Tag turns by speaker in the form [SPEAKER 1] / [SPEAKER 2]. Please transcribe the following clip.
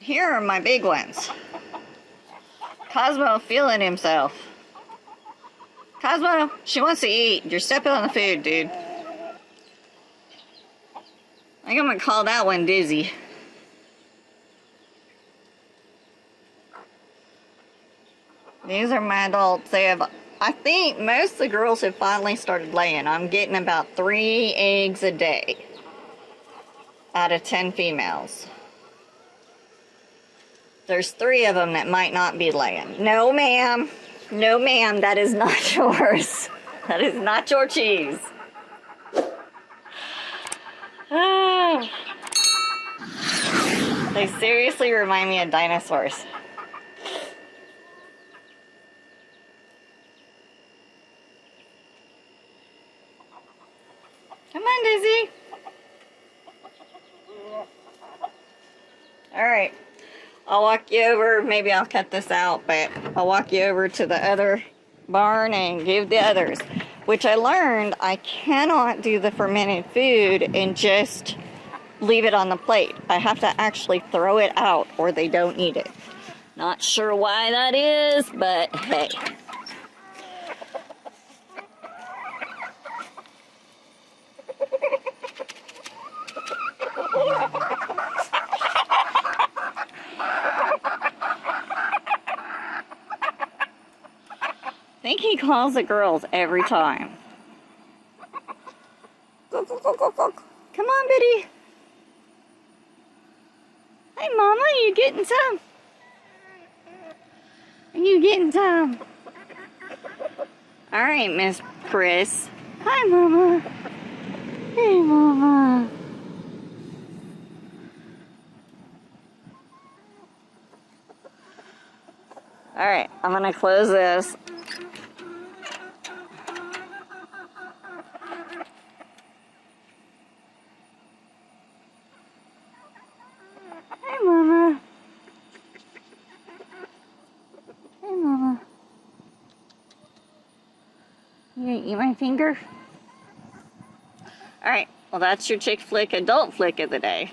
[SPEAKER 1] Here are my big ones. Cosmo feeling himself. Cosmo, she wants to eat. You're stepping on the food, dude. I think I'm gonna call that one Dizzy. These are my adults. They have, I think most of the girls have finally started laying. I'm getting about 3 eggs a day out of 10 females. There's 3 of them that might not be laying. No, ma'am. No, ma'am. That is not yours. That is not your cheese. Ah. They seriously remind me of dinosaurs. Come on, Dizzy. All right. I'll walk you over. Maybe I'll cut this out, but I'll walk you over to the other barn and give the others. Which I learned I cannot do the fermented food and just leave it on the plate. I have to actually throw it out or they don't eat it. Not sure why that is, but hey. I think he calls the girls every time. Go, go, go, go, go. Come on, Biddy. Hey, Mama, are you getting some? Are you getting some? All right, Miss Chris. Hi, Mama. Hey, Mama. All right, I'm gonna close this. Hey, Mama. Hey, Mama. You gonna eat my finger? All right, well, that's your chick flick adult flick of the day.